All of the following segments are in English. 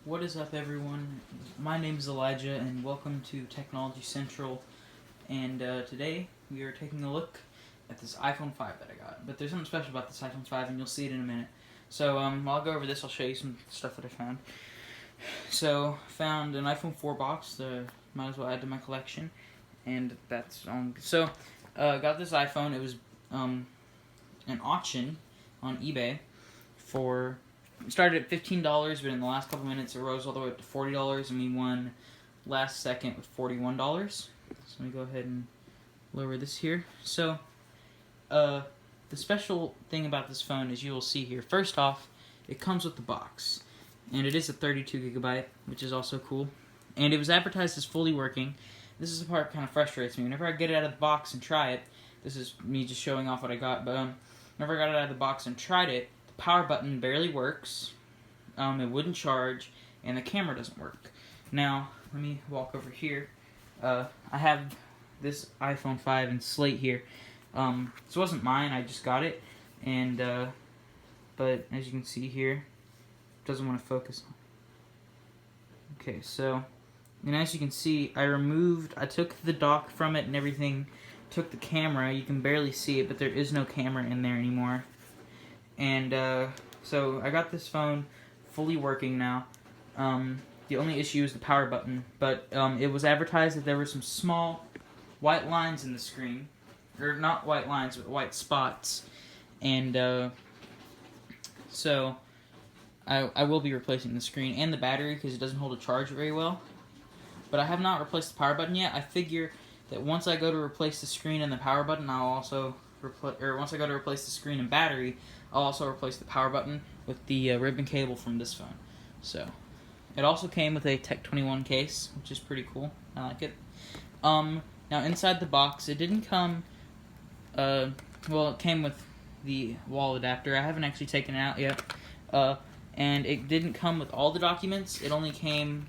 What is up, everyone? My name is Elijah, and welcome to Technology Central. And today we are taking a look at this iPhone 5 that I got. But there's something special about this iPhone 5, and you'll see it in a minute. So while I go over this, I'll show you some stuff that I found. So found an iPhone 4 box that might as well add to my collection, and that's so got this iPhone. It was an auction on eBay for. It started at $15, but in the last couple minutes it rose all the way up to $40, and we won last second with $41. So let me go ahead and lower this here. So, the special thing about this phone is you will see here. First off, it comes with the box, and it is a 32 gigabyte, which is also cool. And it was advertised as fully working. This is the part that kind of frustrates me. Whenever I get it out of the box and try it, this is me just showing off what I got, but whenever I got it out of the box and tried it, power button barely works, it wouldn't charge, and the camera doesn't work. Now, let me walk over here. I have this iPhone 5 in slate here. This wasn't mine, I just got it, and, but as you can see here, it doesn't want to focus. Okay, so, and as you can see, I took the dock from it and everything, took the camera. You can barely see it, but there is no camera in there anymore. And so I got this phone fully working now. The only issue is the power button, but it was advertised that there were some small white lines in the screen, or not white lines, but white spots. And so I will be replacing the screen and the battery because it doesn't hold a charge very well. But I have not replaced the power button yet. I figure that once I go to replace the screen and the power button, I'll also once I go to replace the screen and battery, I'll also replace the power button with the ribbon cable from this phone. So, it also came with a Tech 21 case, which is pretty cool. I like it. Now inside the box, it didn't come. Well, it came with the wall adapter. I haven't actually taken it out yet. And it didn't come with all the documents. It only came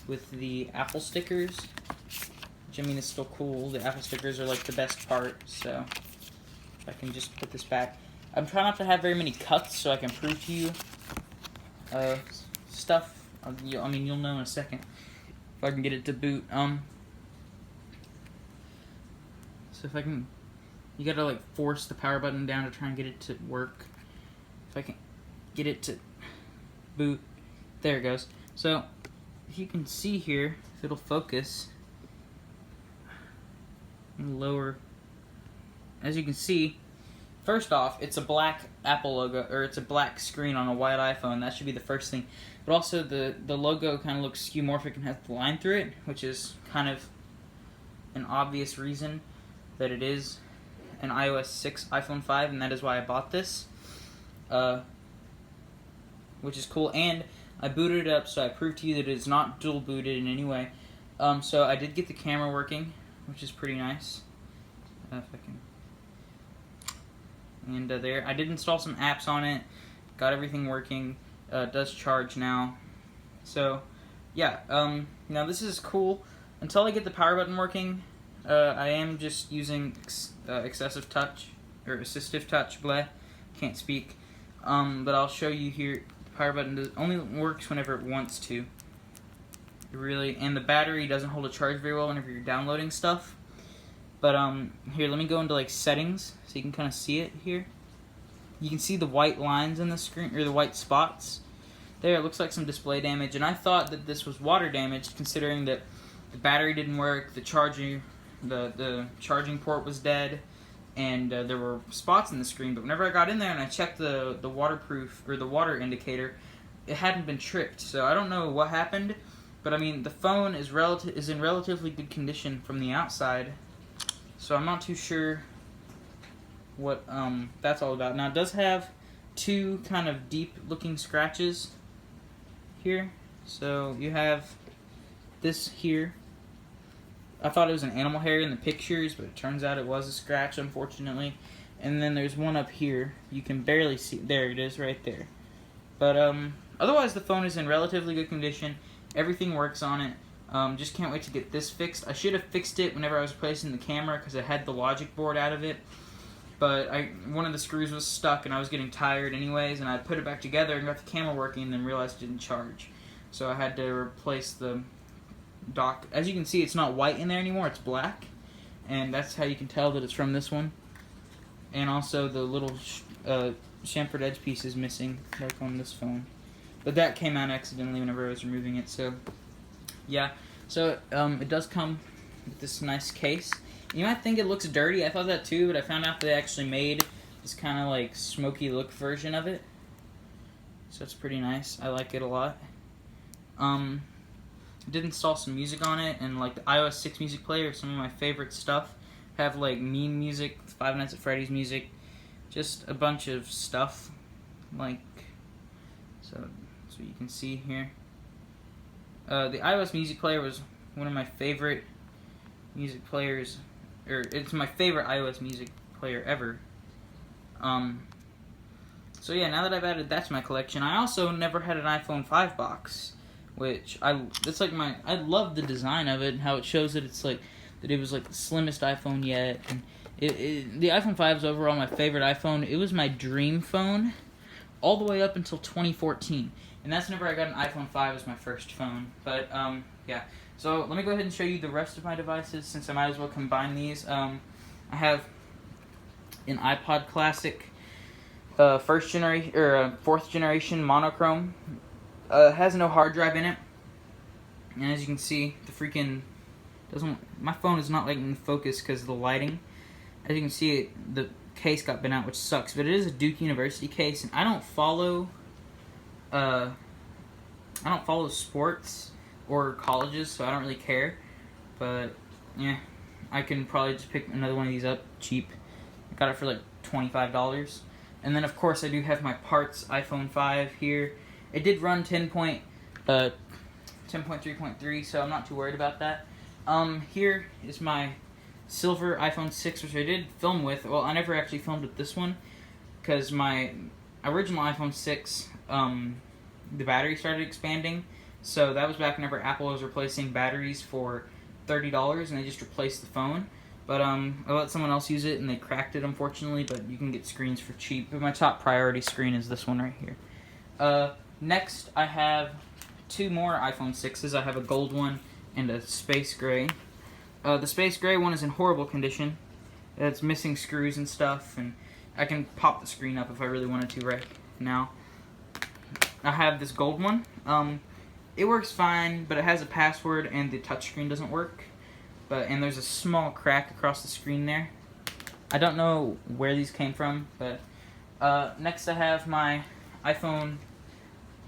with the Apple stickers. Which, I mean, is still cool. The Apple stickers are like the best part, so if I can just put this back. I'm trying not to have very many cuts so I can prove to you stuff. I mean, you'll know in a second if I can get it to boot. So if I can, you gotta like force the power button down to try and get it to work. If I can get it to boot, there it goes. So if you can see here, if it'll focus. Lower. As you can see, first off, it's a black Apple logo, or it's a black screen on a white iPhone. That should be the first thing. But also, the logo kind of looks skeuomorphic and has the line through it, which is kind of an obvious reason that it is an iOS 6 iPhone 5, and that is why I bought this. Which is cool. And I booted it up, so I proved to you that it is not dual booted in any way. So I did get the camera working, which is pretty nice. If I can. And there, I did install some apps on it. Got everything working. It does charge now. So, yeah. Now this is cool. Until I get the power button working, I am just using excessive touch or assistive touch. Blah, can't speak. But I'll show you here. The power button only works whenever it wants to. Really, and the battery doesn't hold a charge very well whenever you're downloading stuff. But here, let me go into like settings so you can kind of see it here. You can see the white lines in the screen, or the white spots. There, it looks like some display damage, and I thought that this was water damage, considering that the battery didn't work, the charging port was dead, and there were spots in the screen. But whenever I got in there and I checked the waterproof or the water indicator, it hadn't been tripped. So I don't know what happened. But I mean, the phone is in relatively good condition from the outside, so I'm not too sure what that's all about. Now it does have two kind of deep-looking scratches here. So you have this here. I thought it was an animal hair in the pictures, but it turns out it was a scratch, unfortunately. And then there's one up here. You can barely see. There it is, right there. But otherwise, the phone is in relatively good condition. Everything works on it. Just can't wait to get this fixed. I should have fixed it whenever I was replacing the camera because I had the logic board out of it. but one of the screws was stuck and I was getting tired anyways, and I put it back together and got the camera working and then realized it didn't charge. So I had to replace the dock. As you can see, it's not white in there anymore, it's black, and that's how you can tell that it's from this one. And also the little chamfered edge piece is missing, like on this phone. But that came out accidentally whenever I was removing it, so yeah. So it does come with this nice case. You might think it looks dirty, I thought that too, but I found out they actually made this kind of like smoky look version of it. So it's pretty nice, I like it a lot. I did install some music on it, and like the iOS 6 music player, some of my favorite stuff. Have like meme music, Five Nights at Freddy's music, just a bunch of stuff, like, so that's what you can see here. The iOS music player was one of my favorite music players, or it's my favorite iOS music player ever. So yeah, now that I've added that to my collection, I also never had an iPhone 5 box, which I love the design of it and how it shows that it's like, that it was like the slimmest iPhone yet, and the iPhone 5 is overall my favorite iPhone. It was my dream phone all the way up until 2014, and that's whenever I got an iPhone 5 as my first phone. But yeah, so let me go ahead and show you the rest of my devices, since I might as well combine these. I have an iPod Classic, fourth generation monochrome. It has no hard drive in it, and as you can see, the freaking my phone is not letting me focus because of the lighting. As you can see, the case got bent out, which sucks, but it is a Duke University case, and I don't follow sports or colleges, so I don't really care. But yeah, I can probably just pick another one of these up cheap. I got it for like $25. And then of course I do have my parts iPhone 5 here. It did run 10.3.3, so I'm not too worried about that. Here is my silver iPhone 6, which I did film with. Well, I never actually filmed with this one, because my original iPhone 6, the battery started expanding. So that was back whenever Apple was replacing batteries for $30, and they just replaced the phone. But I let someone else use it, and they cracked it, unfortunately, but you can get screens for cheap. But my top priority screen is this one right here. Next, I have two more iPhone 6s. I have a gold one and a space gray. The space gray one is in horrible condition. It's missing screws and stuff, and I can pop the screen up if I really wanted to right now. I have this gold one. It works fine, but it has a password and the touchscreen doesn't work. And there's a small crack across the screen there. I don't know where these came from, but next I have my iPhone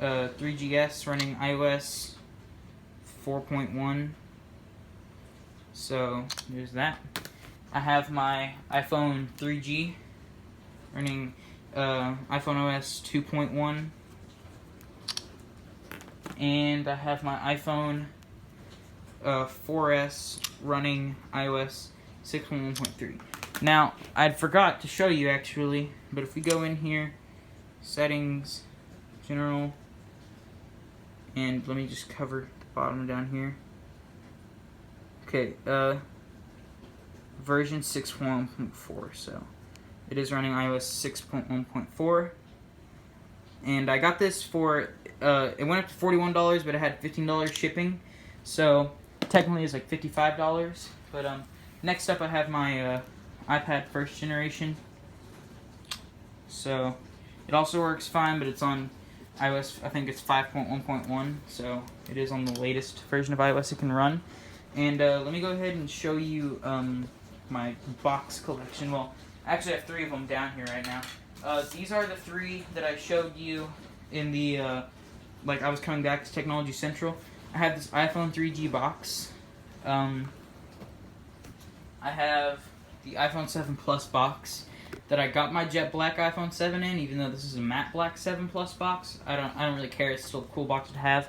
3GS running iOS 4.1. So there's that. I have my iPhone 3G running iPhone OS 2.1. And I have my iPhone 4S running iOS 6.1.3. Now, I forgot to show you actually, but if we go in here, settings, general, and let me just cover the bottom down here. Okay, version 6.1.4, so it is running iOS 6.1.4. And I got this for, it went up to $41, but it had $15 shipping, so technically it's like $55. But next up I have my iPad first generation. So it also works fine, but it's on iOS, I think it's 5.1.1, so it is on the latest version of iOS it can run. And let me go ahead and show you my box collection. Well, actually I have three of them down here right now. These are the three that I showed you in the, like I was coming back to Technology Central. I have this iPhone 3G box. I have the iPhone 7 Plus box that I got my jet black iPhone 7 in, even though this is a matte black 7 Plus box. I don't really care. It's still a cool box to have.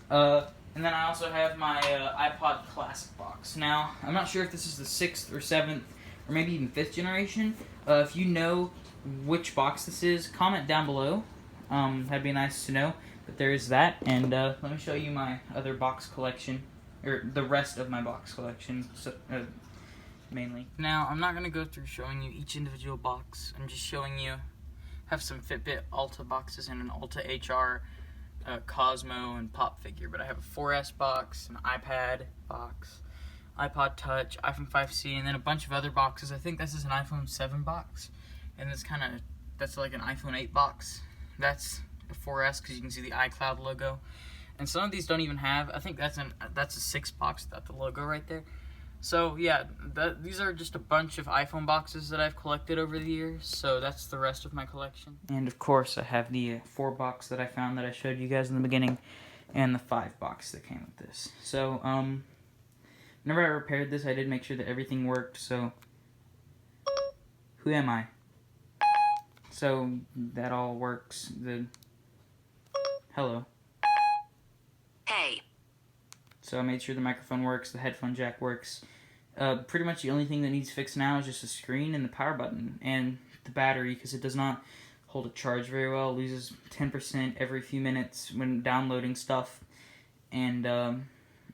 And then I also have my iPod Classic box. Now, I'm not sure if this is the 6th or 7th or maybe even 5th generation. If you know which box this is, comment down below. That'd be nice to know. But there is that, and let me show you my other box collection, or the rest of my box collection. So, mainly. Now, I'm not going to go through showing you each individual box. I'm just showing you, have some Fitbit Alta boxes and an Alta HR, Cosmo, and Pop Figure. But I have a 4S box, an iPad box, iPod Touch, iPhone 5C, and then a bunch of other boxes. I think this is an iPhone 7 box, and that's like an iPhone 8 box. That's a 4S because you can see the iCloud logo. And some of these don't even have, I think that's a 6 box without the logo right there. So yeah, these are just a bunch of iPhone boxes that I've collected over the years, so that's the rest of my collection. And of course I have the 4 box that I found that I showed you guys in the beginning, and the 5 box that came with this. So, whenever I repaired this, I did make sure that everything worked, so, who am I? So, that all works, hello. Hey. So I made sure the microphone works, the headphone jack works. Pretty much the only thing that needs fixed now is just the screen and the power button and the battery, because it does not hold a charge very well. It loses 10% every few minutes when downloading stuff. And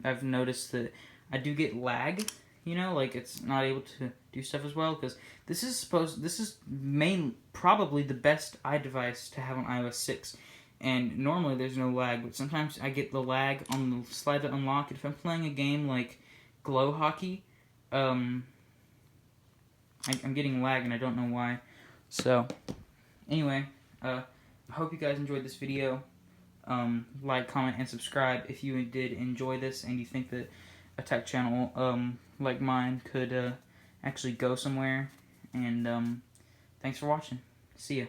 I've noticed that I do get lag, you know, like it's not able to do stuff as well, because this is probably the best iDevice to have on iOS 6. And normally there's no lag, but sometimes I get the lag on the slide to unlock. If I'm playing a game like Glow Hockey, I'm getting lag and I don't know why. So, anyway, I hope you guys enjoyed this video. Like, comment, and subscribe if you did enjoy this and you think that a tech channel like mine could actually go somewhere. And thanks for watching. See ya.